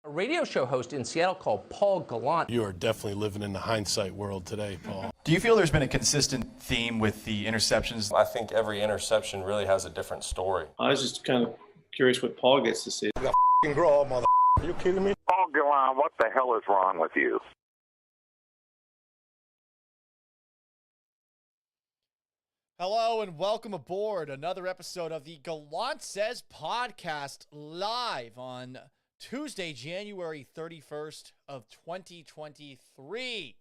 A radio show host in Seattle called Paul Gallant. You are definitely living in the hindsight world today, Paul. Do you feel there's been a consistent theme with the interceptions? I think every interception really has a different story. I was just kind of curious what Paul gets to say. You got f***ing grow up, mother. Are you kidding me? Paul Gallant, what the hell is wrong with you? Hello and welcome aboard another episode of the Gallant Says podcast live on Tuesday, January 31st of 2023.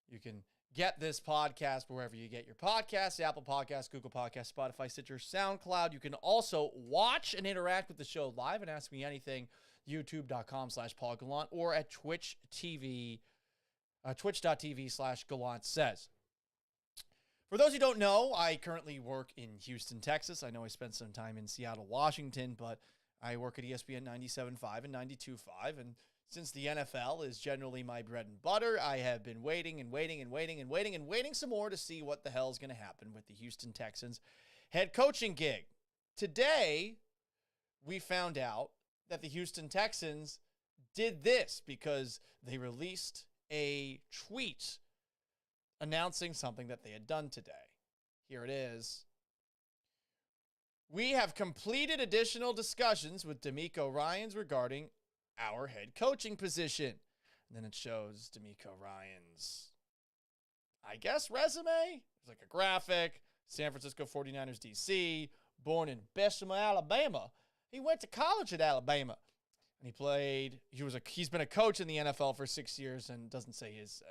You can get this podcast wherever you get your podcasts, Apple Podcasts, Google Podcasts, Spotify, Stitcher, SoundCloud. You can also watch and interact with the show live and ask me anything, youtube.com/Paul Gallant or at twitch.tv/Gallant Says. For those who don't know, I currently work in Houston, Texas. I know I spent some time in Seattle, Washington, but I work at ESPN 97.5 and 92.5, and since the NFL is generally my bread and butter, I have been waiting some more to see what the hell is going to happen with the Houston Texans head coaching gig. Today, we found out that the Houston Texans did this because they released a tweet announcing something that they had done today. Here it is. We have completed additional discussions with DeMeco Ryans regarding our head coaching position. And then it shows DeMeco Ryans, I guess, resume. It's like a graphic. San Francisco 49ers DC, born in Bessemer, Alabama. He went to college at Alabama. And he's been a coach in the NFL for 6 years and doesn't say his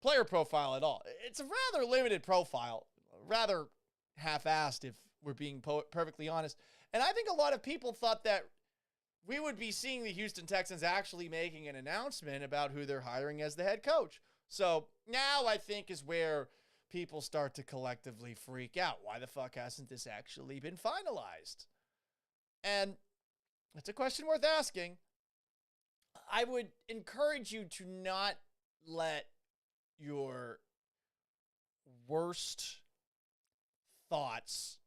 player profile at all. It's a rather limited profile, rather half-assed if we're being perfectly honest. And I think a lot of people thought that we would be seeing the Houston Texans actually making an announcement about who they're hiring as the head coach. So now I think is where people start to collectively freak out. Why the fuck hasn't this actually been finalized? And it's a question worth asking. I would encourage you to not let your worst thoughts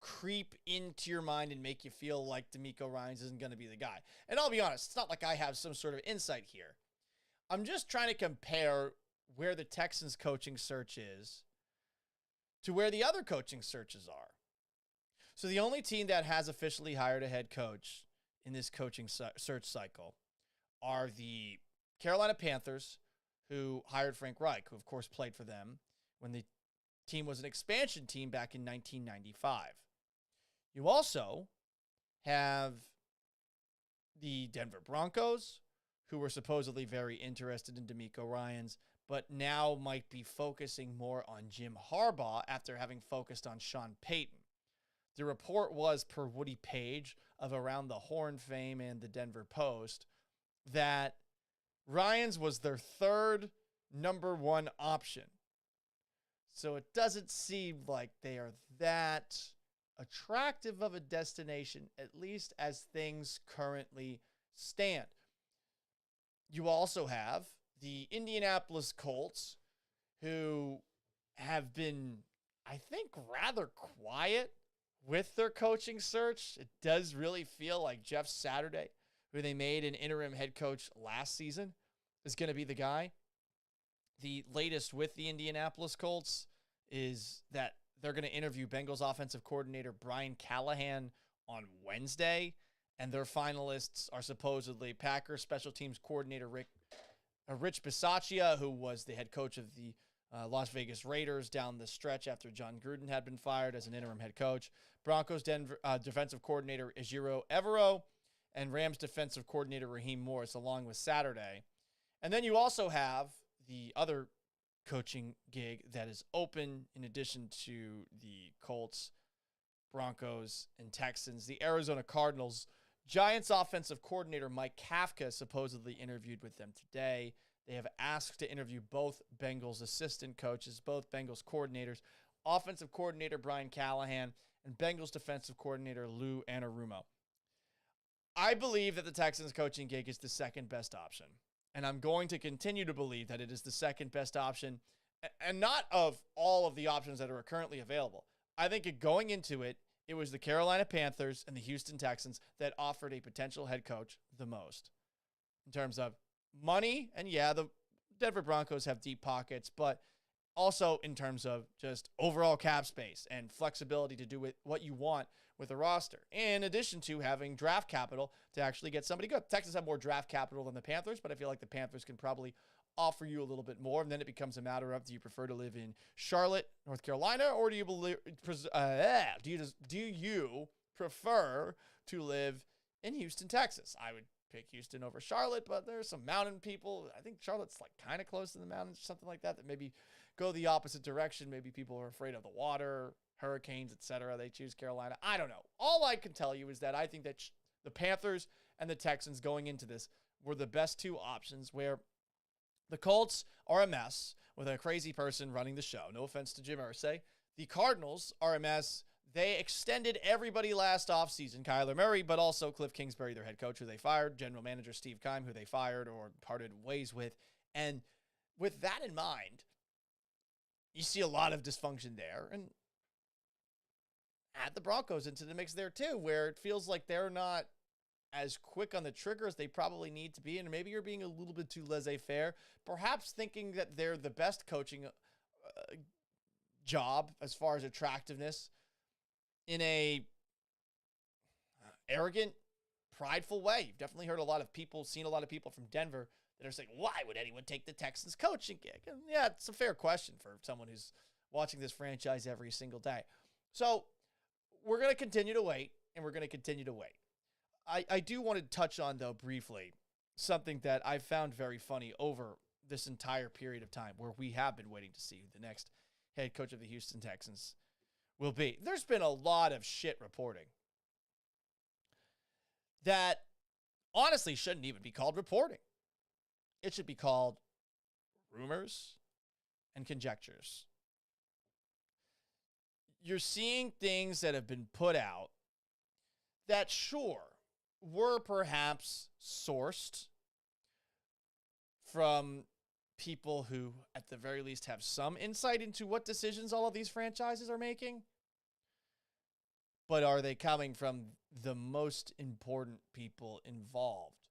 creep into your mind and make you feel like DeMeco Ryans isn't going to be the guy. And I'll be honest, it's not like I have some sort of insight here. I'm just trying to compare where the Texans coaching search is to where the other coaching searches are. So the only team that has officially hired a head coach in this coaching search cycle are the Carolina Panthers, who hired Frank Reich, who of course played for them when the team was an expansion team back in 1995. You also have the Denver Broncos, who were supposedly very interested in DeMeco Ryans, but now might be focusing more on Jim Harbaugh after having focused on Sean Payton. The report was, per Woody Page of Around the Horn fame and the Denver Post, that Ryans was their third number one option. So it doesn't seem like they are that attractive of a destination, at least as things currently stand. You also have the Indianapolis Colts, who have been, I think, rather quiet with their coaching search. It does really feel like Jeff Saturday, who they made an interim head coach last season, is going to be the guy. The latest with the Indianapolis Colts is that they're going to interview Bengals offensive coordinator Brian Callahan on Wednesday, and their finalists are supposedly Packers special teams coordinator Rich Bisaccia, who was the head coach of the Las Vegas Raiders down the stretch after John Gruden had been fired as an interim head coach, Broncos defensive coordinator Ejiro Evero, and Rams defensive coordinator Raheem Morris, along with Saturday. And then you also have the other coaching gig that is open in addition to the Colts, Broncos, and Texans. The Arizona Cardinals. Giants offensive coordinator Mike Kafka supposedly interviewed with them today. They have asked to interview both Bengals assistant coaches, both Bengals coordinators, offensive coordinator Brian Callahan, and Bengals defensive coordinator Lou Anarumo. I believe that the Texans coaching gig is the second best option. And I'm going to continue to believe that it is the second best option, and not of all of the options that are currently available. I think going into it, it was the Carolina Panthers and the Houston Texans that offered a potential head coach the most in terms of money. And yeah, the Denver Broncos have deep pockets, but also in terms of just overall cap space and flexibility to do what you want with a roster, in addition to having draft capital to actually get somebody good. Texans have more draft capital than the Panthers, but I feel like the Panthers can probably offer you a little bit more. And then it becomes a matter of, do you prefer to live in Charlotte, North Carolina, or do you prefer to live in Houston, Texas? I would pick Houston over Charlotte, but there's some mountain people. I think Charlotte's like kind of close to the mountains or something like that, that maybe go the opposite direction. Maybe people are afraid of the water, hurricanes, etc. They choose Carolina. I don't know. All I can tell you is that I think that the Panthers and the Texans going into this were the best two options, where the Colts are a mess with a crazy person running the show. No offense to Jim Irsay. The Cardinals are a mess. They extended everybody last offseason, Kyler Murray, but also Cliff Kingsbury, their head coach, who they fired, general manager Steve Keim, who they fired or parted ways with. And with that in mind, you see a lot of dysfunction there. And add the Broncos into the mix there too, where it feels like they're not as quick on the trigger as they probably need to be. And maybe you're being a little bit too laissez-faire, perhaps thinking that they're the best coaching job as far as attractiveness in a arrogant, prideful way. You've definitely heard seen a lot of people from Denver that are saying, why would anyone take the Texans coaching gig? And yeah, it's a fair question for someone who's watching this franchise every single day. So we're going to continue to wait, and we're going to continue to wait. I do want to touch on, though, briefly, something that I found very funny over this entire period of time where we have been waiting to see who the next head coach of the Houston Texans will be. There's been a lot of shit reporting that honestly shouldn't even be called reporting. It should be called rumors and conjectures. You're seeing things that have been put out that, sure, were perhaps sourced from people who, at the very least, have some insight into what decisions all of these franchises are making. But are they coming from the most important people involved?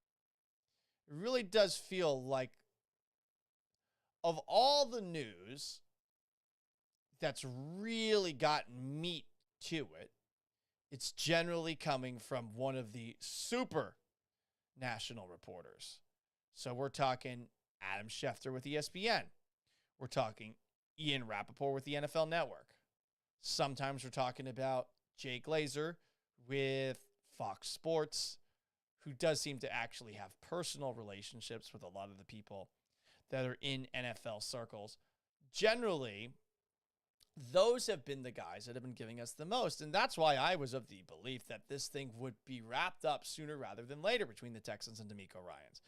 It really does feel like, of all the news that's really gotten meat to it, it's generally coming from one of the super national reporters. So we're talking Adam Schefter with ESPN. We're talking Ian Rappaport with the NFL Network. Sometimes we're talking about Jay Glazer with Fox Sports, who does seem to actually have personal relationships with a lot of the people that are in NFL circles. Generally, those have been the guys that have been giving us the most. And that's why I was of the belief that this thing would be wrapped up sooner rather than later between the Texans and DeMeco Ryans.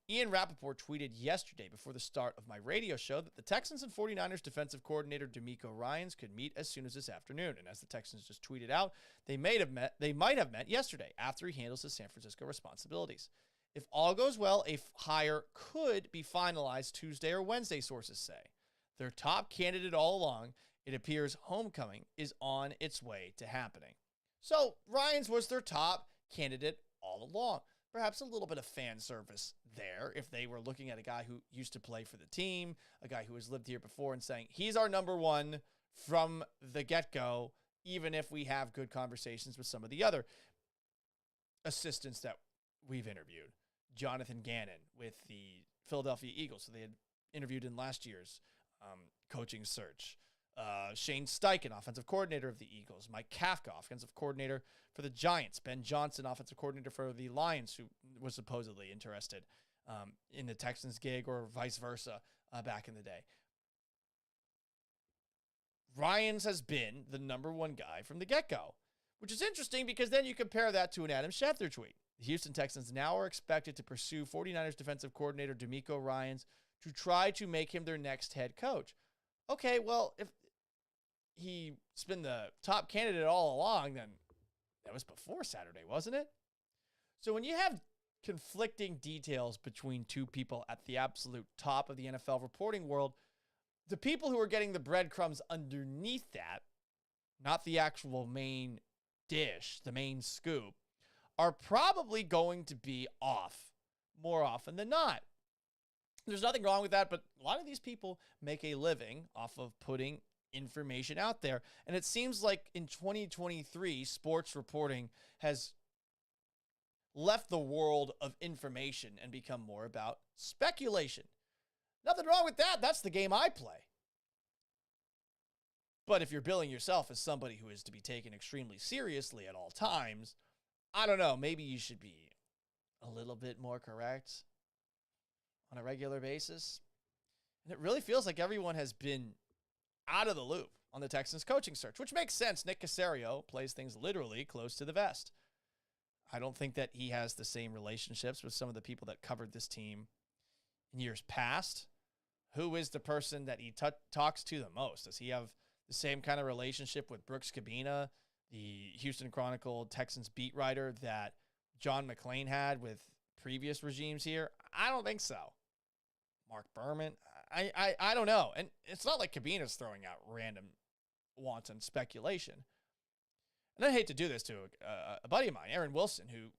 Ian Rappaport tweeted yesterday before the start of my radio show that the Texans and 49ers defensive coordinator DeMeco Ryans could meet as soon as this afternoon. And as the Texans just tweeted out, they might have met yesterday after he handles his San Francisco responsibilities. If all goes well, a hire could be finalized Tuesday or Wednesday, sources say. Their top candidate all along, it appears homecoming is on its way to happening. So Ryans was their top candidate all along. Perhaps a little bit of fan service there if they were looking at a guy who used to play for the team, a guy who has lived here before, and saying, he's our number one from the get-go, even if we have good conversations with some of the other assistants that we've interviewed. Jonathan Gannon with the Philadelphia Eagles, so they had interviewed in last year's coaching search. Shane Steichen, offensive coordinator of the Eagles. Mike Kafka, offensive coordinator for the Giants. Ben Johnson, offensive coordinator for the Lions, who was supposedly interested in the Texans gig or vice versa back in the day. Ryans has been the number one guy from the get-go, which is interesting because then you compare that to an Adam Schefter tweet. The Houston Texans now are expected to pursue 49ers defensive coordinator DeMeco Ryans to try to make him their next head coach. Okay, well, if he's been the top candidate all along, then that was before Saturday, wasn't it? So when you have conflicting details between two people at the absolute top of the NFL reporting world, the people who are getting the breadcrumbs underneath that, not the actual main dish, the main scoop, are probably going to be off more often than not. There's nothing wrong with that, but a lot of these people make a living off of putting information out there. And it seems like in 2023, sports reporting has left the world of information and become more about speculation. Nothing wrong with that. That's the game I play. But if you're billing yourself as somebody who is to be taken extremely seriously at all times, I don't know, maybe you should be a little bit more correct on a regular basis. And it really feels like everyone has been out of the loop on the Texans coaching search, which makes sense. Nick Caserio plays things literally close to the vest. I don't think that he has the same relationships with some of the people that covered this team in years past. Who is the person that he talks to the most? Does he have the same kind of relationship with Brooks Cabina, the Houston Chronicle Texans beat writer that John McClain had with previous regimes here? I don't think so. Mark Berman? I don't know. And it's not like Cabina's throwing out random wanton speculation. And I hate to do this to a buddy of mine, Aaron Wilson, who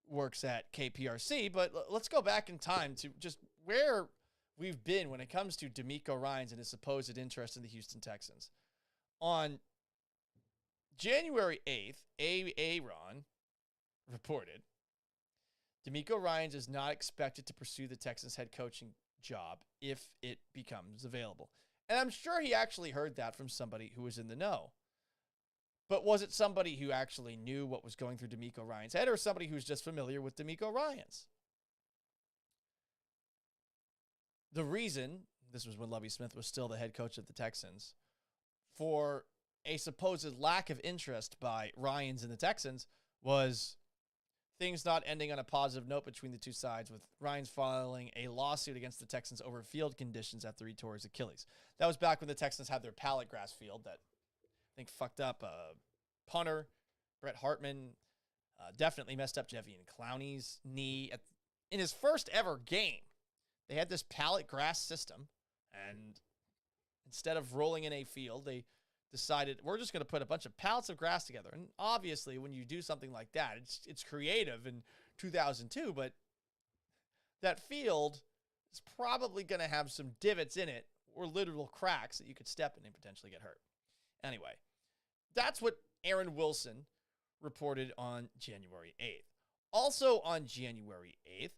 works at KPRC, but let's go back in time to just where we've been when it comes to DeMeco Ryans and his supposed interest in the Houston Texans. On January 8th, Aaron reported, DeMeco Ryans is not expected to pursue the Texans head coaching job if it becomes available. And I'm sure he actually heard that from somebody who was in the know. But was it somebody who actually knew what was going through DeMeco Ryans' head, or somebody who's just familiar with DeMeco Ryans? The reason, this was when Lovie Smith was still the head coach of the Texans, for a supposed lack of interest by Ryans and the Texans was things not ending on a positive note between the two sides, with Ryans filing a lawsuit against the Texans over field conditions after he tore his Achilles. That was back when the Texans had their pallet grass field that I think fucked up punter, Brett Hartman, definitely messed up Javian Clowney's knee. In his first ever game, they had this pallet grass system, and instead of rolling in a field, they decided, we're just going to put a bunch of pallets of grass together. And obviously, when you do something like that, it's creative in 2002, but that field is probably going to have some divots in it or literal cracks that you could step in and potentially get hurt. Anyway, that's what Aaron Wilson reported on January 8th. Also on January 8th,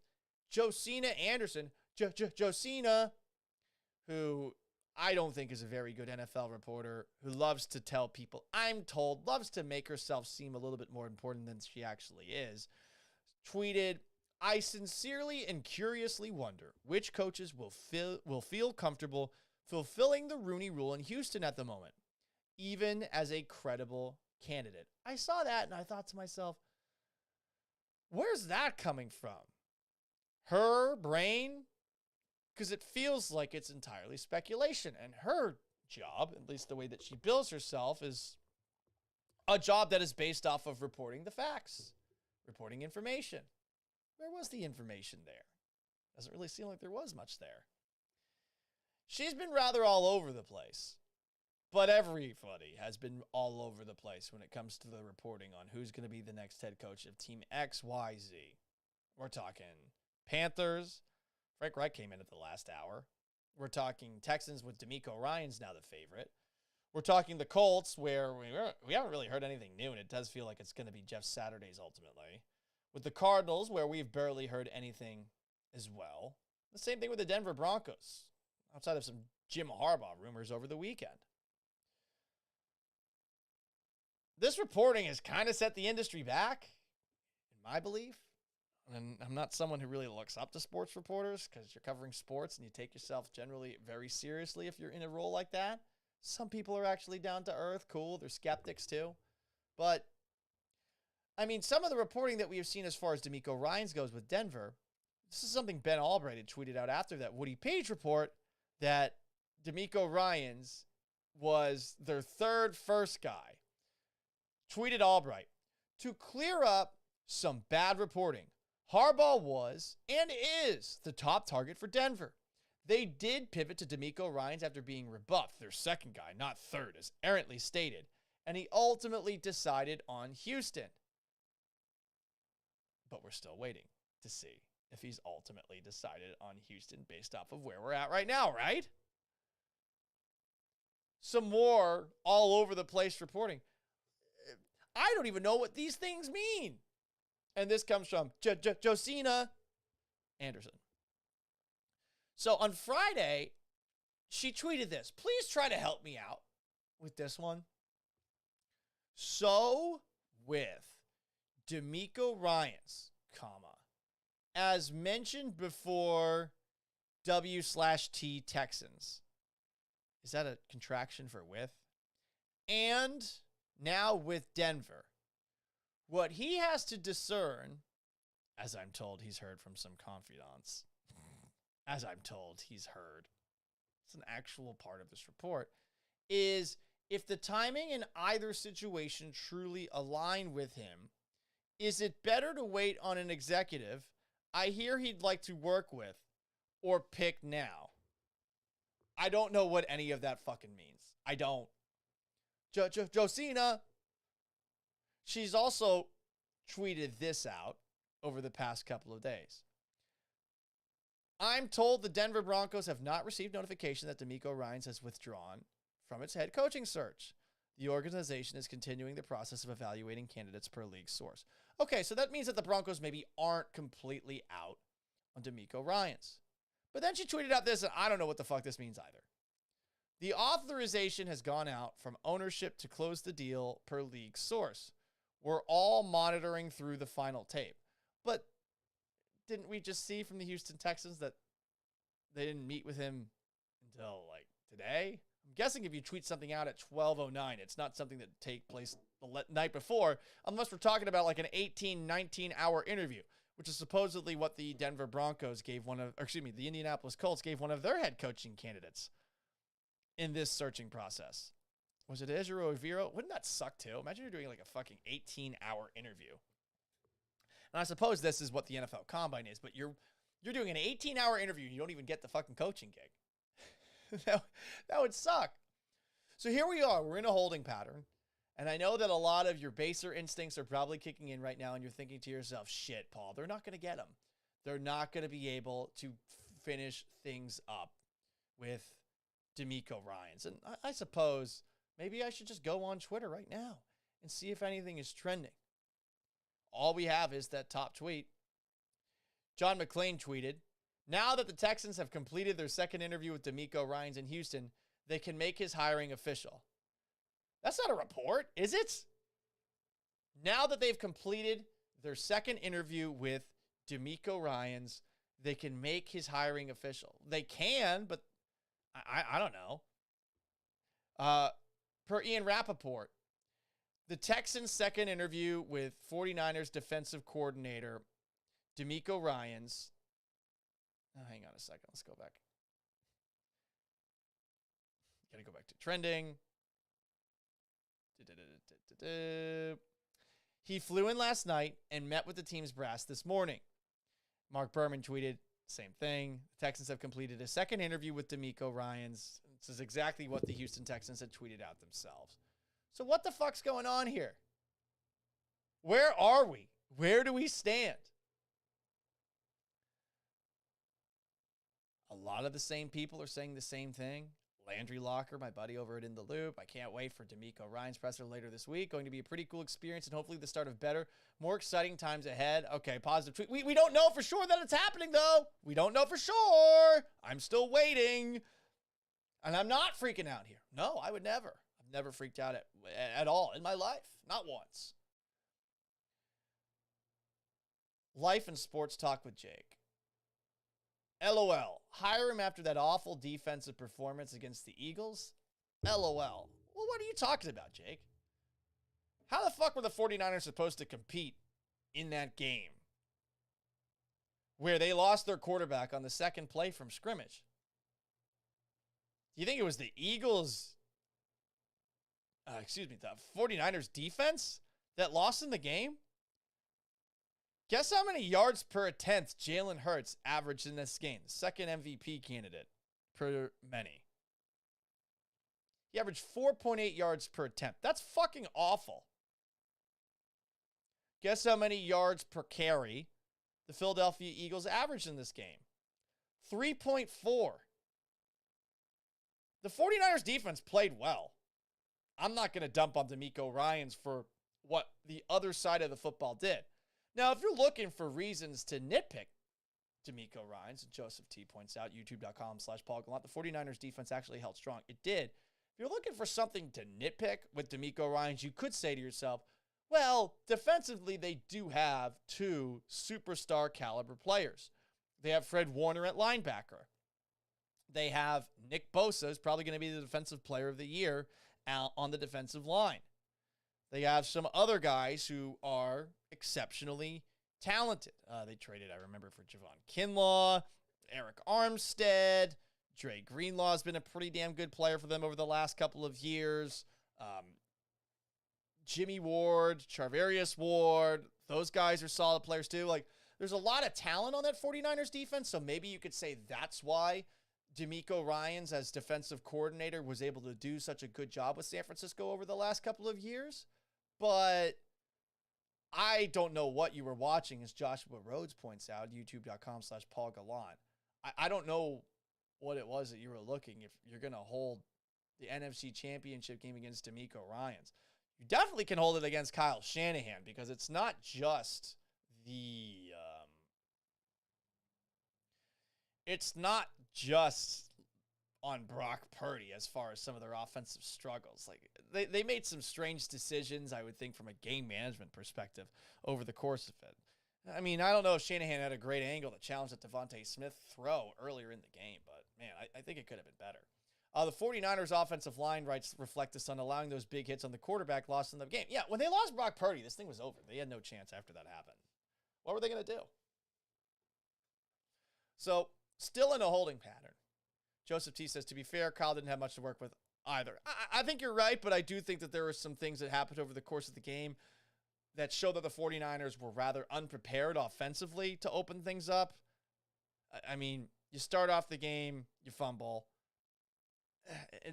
Josina Anderson, Josina, who I don't think is a very good NFL reporter, who loves to tell people, I'm told, loves to make herself seem a little bit more important than she actually is, tweeted, I sincerely and curiously wonder which coaches will feel comfortable fulfilling the Rooney Rule in Houston at the moment, even as a credible candidate. I saw that and I thought to myself, where's that coming from? Her brain? Because it feels like it's entirely speculation. And her job, at least the way that she bills herself, is a job that is based off of reporting the facts, reporting information. Where was the information there? Doesn't really seem like there was much there. She's been rather all over the place. But everybody has been all over the place when it comes to the reporting on who's going to be the next head coach of Team XYZ. We're talking Panthers. Frank Reich came in at the last hour. We're talking Texans with DeMeco Ryans now the favorite. We're talking the Colts, where we haven't really heard anything new, and it does feel like it's going to be Jeff Saturdays ultimately. With the Cardinals, where we've barely heard anything as well. The same thing with the Denver Broncos, outside of some Jim Harbaugh rumors over the weekend. This reporting has kind of set the industry back, in my belief. And I'm not someone who really looks up to sports reporters because you're covering sports and you take yourself generally very seriously if you're in a role like that. Some people are actually down to earth, cool. They're skeptics too. But, I mean, some of the reporting that we have seen as far as DeMeco Ryans goes with Denver, this is something Ben Albright had tweeted out after that Woody Page report that DeMeco Ryans was their third first guy. Tweeted Albright, to clear up some bad reporting, Harbaugh was and is the top target for Denver. They did pivot to DeMeco Ryans after being rebuffed, their second guy, not third, as errantly stated, and he ultimately decided on Houston. But we're still waiting to see if he's ultimately decided on Houston based off of where we're at right now, right? Some more all over the place reporting. I don't even know what these things mean. And this comes from Josina Anderson. So on Friday, she tweeted this. Please try to help me out with this one. So with DeMeco Ryans, as mentioned before, W/T Texans. Is that a contraction for with? And now with Denver. What he has to discern, as I'm told he's heard from some confidants, as I'm told he's heard, it's an actual part of this report, is if the timing in either situation truly align with him, is it better to wait on an executive I hear he'd like to work with or pick now? I don't know what any of that fucking means. I don't. Josina. She's also tweeted this out over the past couple of days. I'm told the Denver Broncos have not received notification that DeMeco Ryans has withdrawn from its head coaching search. The organization is continuing the process of evaluating candidates per league source. Okay, so that means that the Broncos maybe aren't completely out on DeMeco Ryans. But then she tweeted out this, and I don't know what the fuck this means either. The authorization has gone out from ownership to close the deal per league source. We're all monitoring through the final tape. But didn't we just see from the Houston Texans that they didn't meet with him until, like, today? I'm guessing if you tweet something out at 12:09, it's not something that take place the night before, unless we're talking about, like, an 18, 19-hour interview, which is supposedly what the Denver Broncos gave the Indianapolis Colts gave one of their head coaching candidates in this searching process. Was it Ejiro Evero? Wouldn't that suck too? Imagine you're doing like a fucking 18-hour interview. And I suppose this is what the NFL Combine is, but you're doing an 18-hour interview and you don't even get the fucking coaching gig. that would suck. So here we are. We're in a holding pattern. And I know that a lot of your baser instincts are probably kicking in right now, and you're thinking to yourself, shit, Paul, they're not going to get him. They're not going to be able to finish things up with DeMeco Ryans. And I suppose maybe I should just go on Twitter right now and see if anything is trending. All we have is that top tweet. John McClain tweeted, now that the Texans have completed their second interview with DeMeco Ryans in Houston, they can make his hiring official. That's not a report, is it? Now that they've completed their second interview with DeMeco Ryans, they can make his hiring official. They can, but I don't know. Per Ian Rappaport, the Texans' second interview with 49ers defensive coordinator DeMeco Ryans. Oh, hang on a second. Let's go back. Got to go back to trending. He flew in last night and met with the team's brass this morning. Mark Berman tweeted, same thing. The Texans have completed a second interview with DeMeco Ryans. This is exactly what the Houston Texans had tweeted out themselves. So what the fuck's going on here? Where are we? Where do we stand? A lot of the same people are saying the same thing. Landry Locker, my buddy over at In the Loop. I can't wait for DeMeco Ryans' presser later this week. Going to be a pretty cool experience and hopefully the start of better, more exciting times ahead. Okay, positive tweet. We don't know for sure that it's happening, though. We don't know for sure. I'm still waiting. And I'm not freaking out here. No, I would never. I've never freaked out at all in my life. Not once. Life and sports talk with Jake. LOL. Hire him after that awful defensive performance against the Eagles? LOL. Well, what are you talking about, Jake? How the fuck were the 49ers supposed to compete in that game where they lost their quarterback on the second play from scrimmage? Do you think it was the Eagles, the 49ers defense that lost in the game? Guess how many yards per attempt Jalen Hurts averaged in this game? Second MVP candidate per many. He averaged 4.8 yards per attempt. That's fucking awful. Guess how many yards per carry the Philadelphia Eagles averaged in this game? 3.4. The 49ers defense played well. I'm not going to dump on DeMeco Ryans for what the other side of the football did. Now, if you're looking for reasons to nitpick DeMeco Ryans, Joseph T points out, youtube.com/Paul Gallant, the 49ers defense actually held strong. It did. If you're looking for something to nitpick with DeMeco Ryans, you could say to yourself, well, defensively, they do have two superstar caliber players. They have Fred Warner at linebacker. They have Nick Bosa, who's probably going to be the defensive player of the year out on the defensive line. They have some other guys who are exceptionally talented. They traded, I remember, for Javon Kinlaw, Eric Armstead. Dre Greenlaw has been a pretty damn good player for them over the last couple of years. Jimmy Ward, Charvarius Ward, those guys are solid players too. Like, there's a lot of talent on that 49ers defense, so maybe you could say that's why DeMeco Ryans, as defensive coordinator, was able to do such a good job with San Francisco over the last couple of years. But I don't know what you were watching, as Joshua Rhodes points out, youtube.com/Paul Gallant. I don't know what it was that you were looking if you're going to hold the NFC Championship game against DeMeco Ryans. You definitely can hold it against Kyle Shanahan, because it's not just on Brock Purdy as far as some of their offensive struggles. Like, they made some strange decisions, I would think, from a game management perspective over the course of it. I mean, I don't know if Shanahan had a great angle to challenge that Devontae Smith throw earlier in the game, but man, I think it could have been better. The 49ers offensive line rights reflect this on allowing those big hits on the quarterback lost in the game. Yeah, when they lost Brock Purdy, this thing was over. They had no chance after that happened. What were they going to do? So, still in a holding pattern. Joseph T says, to be fair, Kyle didn't have much to work with either. I think you're right, but I do think that there were some things that happened over the course of the game that show that the 49ers were rather unprepared offensively to open things up. I mean, you start off the game, you fumble.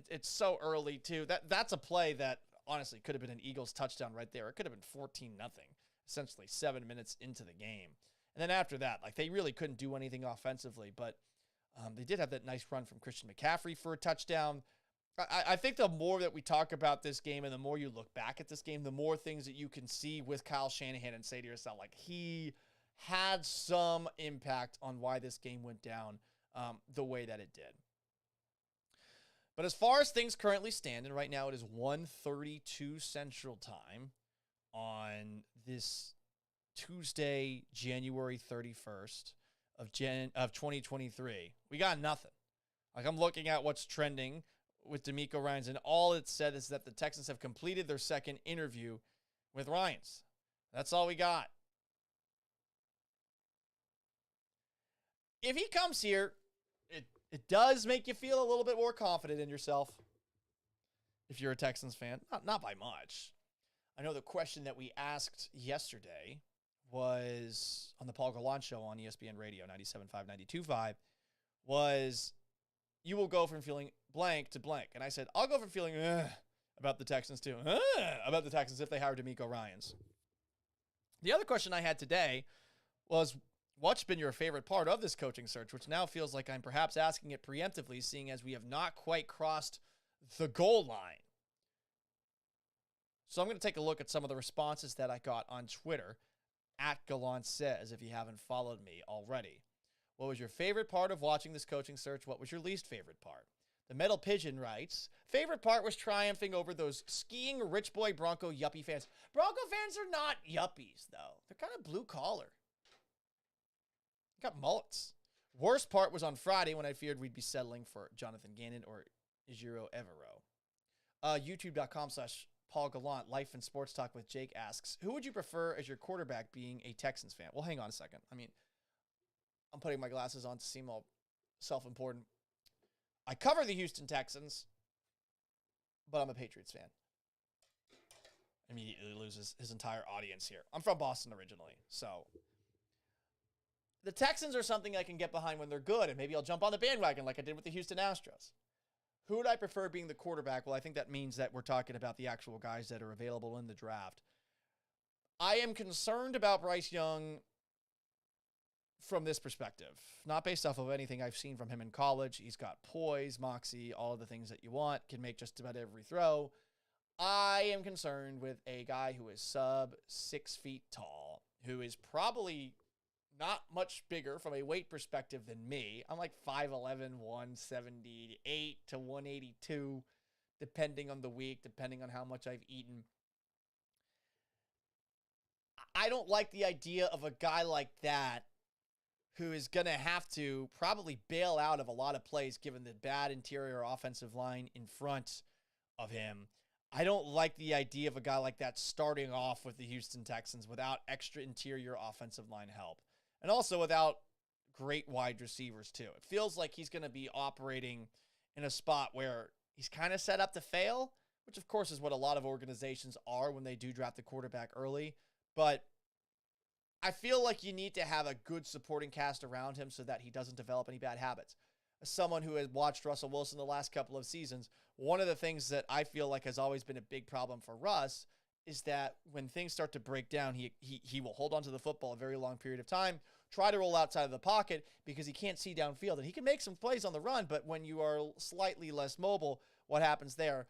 It's so early, too. That's a play that, honestly, could have been an Eagles touchdown right there. It could have been 14-0, essentially 7 minutes into the game. And then after that, like, they really couldn't do anything offensively, but they did have that nice run from Christian McCaffrey for a touchdown. I think the more that we talk about this game and the more you look back at this game, the more things that you can see with Kyle Shanahan and say to yourself, like, he had some impact on why this game went down the way that it did. But as far as things currently stand, and right now it is 1:32 Central Time on this Tuesday, January 31st of 2023, we got nothing. Like, I'm looking at what's trending with DeMeco Ryans, and all it said is that the Texans have completed their second interview with Ryans. That's all we got. If he comes here, it does make you feel a little bit more confident in yourself if you're a Texans fan. Not by much. I know the question that we asked yesterday was on the Paul Gallant Show on ESPN Radio 97.5, 92.5 was, you will go from feeling blank to blank. And I said, I'll go from feeling about the Texans too. About the Texans if they hire DeMeco Ryans. The other question I had today was, what's been your favorite part of this coaching search, which now feels like I'm perhaps asking it preemptively, seeing as we have not quite crossed the goal line. So I'm going to take a look at some of the responses that I got on Twitter, @GallantSays, if you haven't followed me already. What was your favorite part of watching this coaching search? What was your least favorite part? The Metal Pigeon writes, favorite part was triumphing over those skiing rich boy Bronco yuppie fans. Bronco fans are not yuppies, though. They're kind of blue collar. Got mullets. Worst part was on Friday when I feared we'd be settling for Jonathan Gannon or Ejiro Evero. YouTube.com/Paul Gallant, Life and Sports Talk with Jake asks, who would you prefer as your quarterback being a Texans fan? Well, hang on a second. I mean, I'm putting my glasses on to seem all self-important. I cover the Houston Texans, but I'm a Patriots fan. Immediately loses his entire audience here. I'm from Boston originally, so the Texans are something I can get behind when they're good, and maybe I'll jump on the bandwagon like I did with the Houston Astros. Who would I prefer being the quarterback? Well, I think that means that we're talking about the actual guys that are available in the draft. I am concerned about Bryce Young from this perspective, not based off of anything I've seen from him in college. He's got poise, moxie, all of the things that you want, can make just about every throw. I am concerned with a guy who is sub 6 feet tall, who is probably not much bigger from a weight perspective than me. I'm like 5'11", 178 to 182, depending on the week, depending on how much I've eaten. I don't like the idea of a guy like that who is going to have to probably bail out of a lot of plays given the bad interior offensive line in front of him. I don't like the idea of a guy like that starting off with the Houston Texans without extra interior offensive line help. And also without great wide receivers, too. It feels like he's going to be operating in a spot where he's kind of set up to fail, which, of course, is what a lot of organizations are when they do draft the quarterback early. But I feel like you need to have a good supporting cast around him so that he doesn't develop any bad habits. As someone who has watched Russell Wilson the last couple of seasons, one of the things that I feel like has always been a big problem for Russ is that when things start to break down, he will hold onto the football a very long period of time, try to roll outside of the pocket because he can't see downfield. And he can make some plays on the run, but when you are slightly less mobile, what happens there?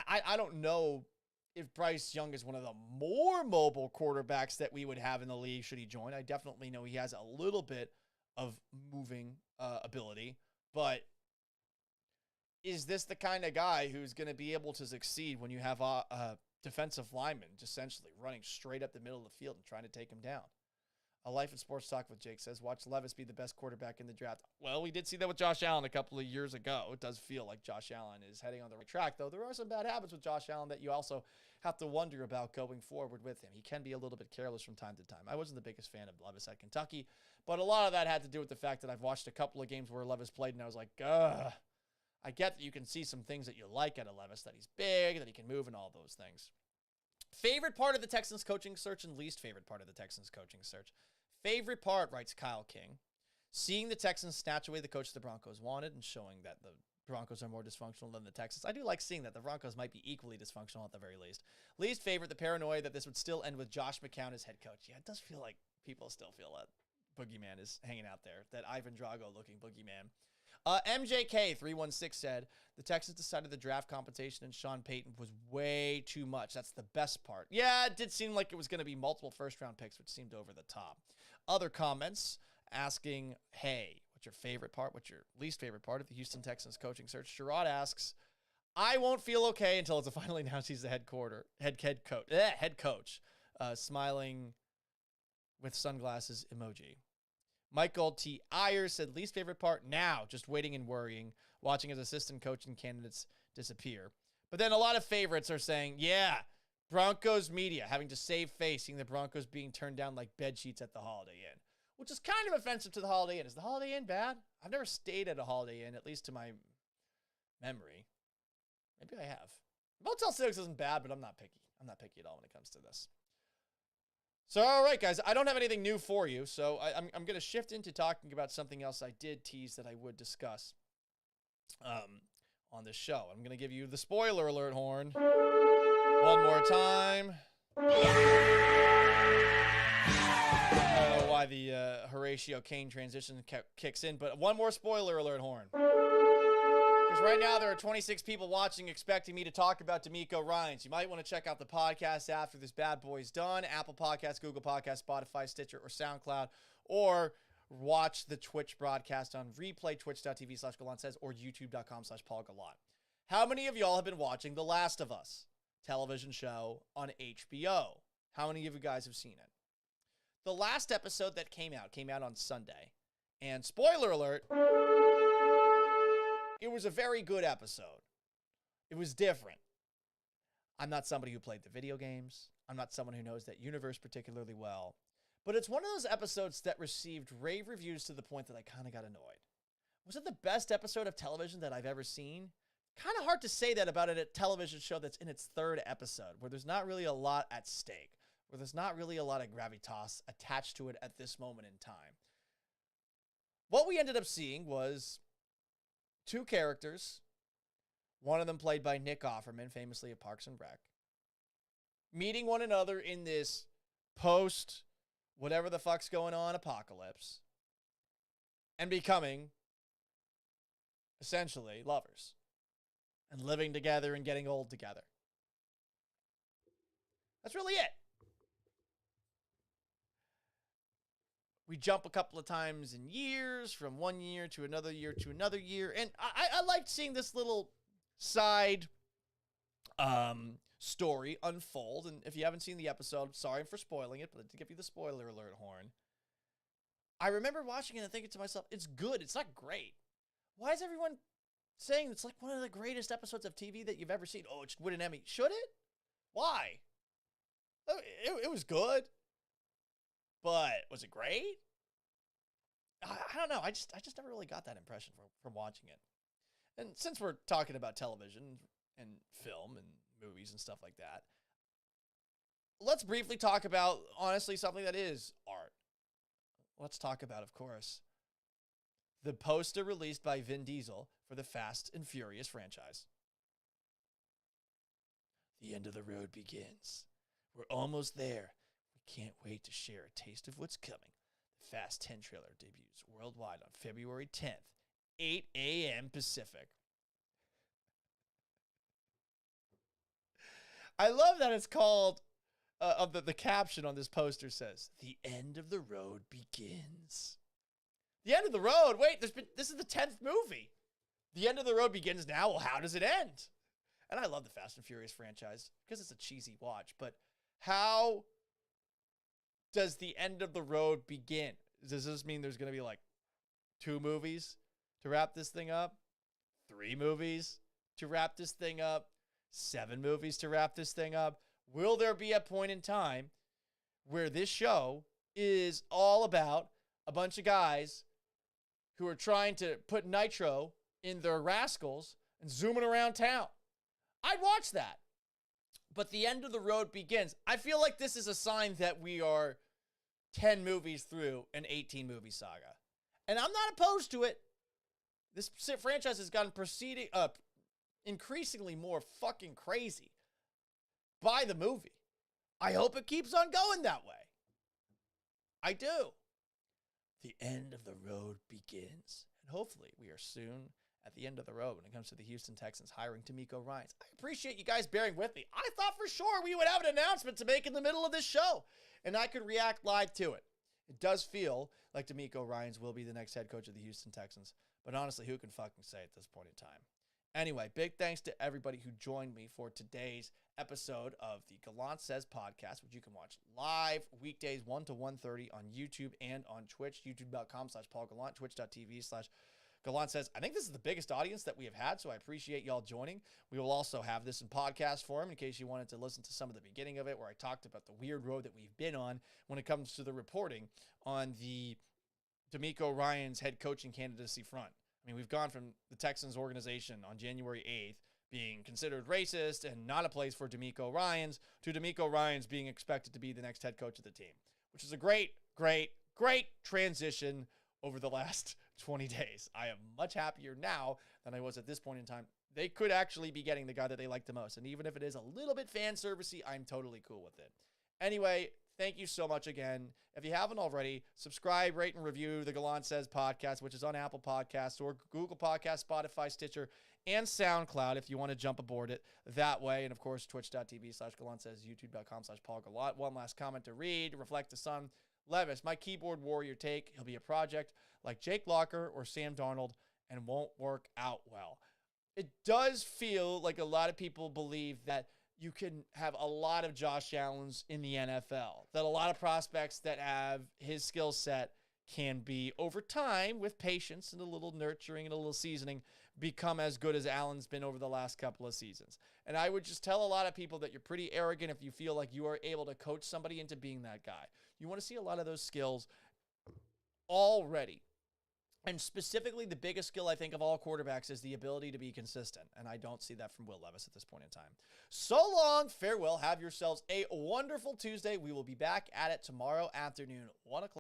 I don't know if Bryce Young is one of the more mobile quarterbacks that we would have in the league should he join. I definitely know he has a little bit of moving ability, but is this the kind of guy who's going to be able to succeed when you have a defensive lineman essentially running straight up the middle of the field and trying to take him down? A Life in Sports Talk with Jake says, watch Levis be the best quarterback in the draft. Well, we did see that with Josh Allen a couple of years ago. It does feel like Josh Allen is heading on the right track, though. There are some bad habits with Josh Allen that you also have to wonder about going forward with him. He can be a little bit careless from time to time. I wasn't the biggest fan of Levis at Kentucky, but a lot of that had to do with the fact that I've watched a couple of games where Levis played, and I was like, ugh. I get that you can see some things that you like out of Levis, that he's big, that he can move, and all those things. Favorite part of the Texans coaching search and least favorite part of the Texans coaching search. Favorite part, writes Kyle King, seeing the Texans snatch away the coach the Broncos wanted and showing that the Broncos are more dysfunctional than the Texans. I do like seeing that the Broncos might be equally dysfunctional at the very least. Least favorite, the paranoia that this would still end with Josh McCown as head coach. Yeah, it does feel like people still feel that boogeyman is hanging out there, that Ivan Drago-looking boogeyman. MJK316 said, the Texans decided the draft compensation and Sean Payton was way too much. That's the best part. Yeah, it did seem like it was going to be multiple first-round picks, which seemed over the top. Other comments asking, hey, what's your favorite part? What's your least favorite part of the Houston Texans coaching search? Sherrod asks, I won't feel okay until it's finally announced he's the head coach. Smiling with sunglasses emoji. Michael T. Ayers said, least favorite part now, just waiting and worrying, watching his assistant coaching candidates disappear. But then a lot of favorites are saying, yeah, Broncos media having to save face, seeing the Broncos being turned down like bed sheets at the Holiday Inn, which is kind of offensive to the Holiday Inn. Is the Holiday Inn bad? I've never stayed at a Holiday Inn, at least to my memory. Maybe I have. Motel 6 isn't bad, but I'm not picky. I'm not picky at all when it comes to this. So, all right, guys, I don't have anything new for you, so I'm going to shift into talking about something else I did tease that I would discuss on this show. I'm going to give you the spoiler alert horn one more time. I don't know why the Horatio Kane transition kicks in, but one more spoiler alert horn. Because right now there are 26 people watching expecting me to talk about DeMeco Ryans. You might want to check out the podcast after this bad boy's done. Apple Podcasts, Google Podcasts, Spotify, Stitcher, or SoundCloud. Or watch the Twitch broadcast on replay, twitch.tv/GallantSays or youtube.com/PaulGallant. How many of y'all have been watching The Last of Us television show on HBO? How many of you guys have seen it? The last episode that came out on Sunday. And spoiler alert, it was a very good episode. It was different. I'm not somebody who played the video games. I'm not someone who knows that universe particularly well. But it's one of those episodes that received rave reviews to the point that I kind of got annoyed. Was it the best episode of television that I've ever seen? Kind of hard to say that about a television show that's in its third episode, where there's not really a lot at stake, where there's not really a lot of gravitas attached to it at this moment in time. What we ended up seeing was two characters one of them played by Nick Offerman, famously of Parks and Rec, meeting one another in this post whatever the fuck's going on apocalypse and becoming essentially lovers and living together and getting old together. That's really it. We jump a couple of times in years, from one year to another year to another year. And I liked seeing this little side story unfold. And if you haven't seen the episode, sorry for spoiling it, but to give you the spoiler alert horn, I remember watching it and thinking to myself, it's good. It's not great. Why is everyone saying it's like one of the greatest episodes of TV that you've ever seen? Oh, it should win an Emmy. Should it? Why? It was good. But was it great? I don't know. I just never really got that impression from watching it. And since we're talking about television and film and movies and stuff like that, let's briefly talk about, honestly, something that is art. Let's talk about, of course, the poster released by Vin Diesel for the Fast and Furious franchise. The end of the road begins. We're almost there. We can't wait to share a taste of what's coming. The Fast 10 trailer debuts worldwide on February 10th, 8 a.m. Pacific. I love that it's called, the caption on this poster says, "The end of the road begins." The end of the road? Wait, this is the 10th movie. The end of the road begins now? Well, how does it end? And I love the Fast and Furious franchise because it's a cheesy watch, but how does the end of the road begin? Does this mean there's going to be like 2 movies to wrap this thing up? 3 movies to wrap this thing up? 7 movies to wrap this thing up? Will there be a point in time where this show is all about a bunch of guys who are trying to put nitro in their rascals and zooming around town? I'd watch that. But the end of the road begins. I feel like this is a sign that we are 10 movies through an 18-movie saga. And I'm not opposed to it. This franchise has gotten increasingly more fucking crazy by the movie. I hope it keeps on going that way. I do. The end of the road begins. And hopefully we are soon at the end of the road when it comes to the Houston Texans hiring DeMeco Ryans. I appreciate you guys bearing with me. I thought for sure we would have an announcement to make in the middle of this show, and I could react live to it. It does feel like DeMeco Ryans will be the next head coach of the Houston Texans, but honestly, who can fucking say at this point in time? Anyway, big thanks to everybody who joined me for today's episode of the Gallant Says podcast, which you can watch live weekdays 1 to 1:30 on YouTube and on Twitch, youtube.com/PaulGallant, twitch.tv/Gallant Says. I think this is the biggest audience that we have had, so I appreciate y'all joining. We will also have this in podcast form in case you wanted to listen to some of the beginning of it, where I talked about the weird road that we've been on when it comes to the reporting on the DeMeco Ryans head coaching candidacy front. I mean, we've gone from the Texans organization on January 8th being considered racist and not a place for DeMeco Ryans to DeMeco Ryans being expected to be the next head coach of the team, which is a great, great, great transition over the last 20 days. I am much happier now than I was at this point in time. They could actually be getting the guy that they like the most. And even if it is a little bit fan servicey, I'm totally cool with it. Anyway, thank you so much again. If you haven't already, subscribe, rate, and review the Gallant Says podcast, which is on Apple Podcasts or Google Podcasts, Spotify, Stitcher, and SoundCloud if you want to jump aboard it that way. And of course, twitch.tv/Gallant Says, youtube.com/PaulGallant. One last comment to read. Reflect the Sun. Levis, my keyboard warrior take. He'll be a project like Jake Locker or Sam Darnold and won't work out well. It does feel like a lot of people believe that you can have a lot of Josh Allens in the NFL, that a lot of prospects that have his skill set can be, over time, with patience and a little nurturing and a little seasoning, become as good as Allen's been over the last couple of seasons. And I would just tell a lot of people that you're pretty arrogant if you feel like you are able to coach somebody into being that guy. You want to see a lot of those skills already. And specifically, the biggest skill, I think, of all quarterbacks is the ability to be consistent. And I don't see that from Will Levis at this point in time. So long, farewell. Have yourselves a wonderful Tuesday. We will be back at it tomorrow afternoon, 1 o'clock.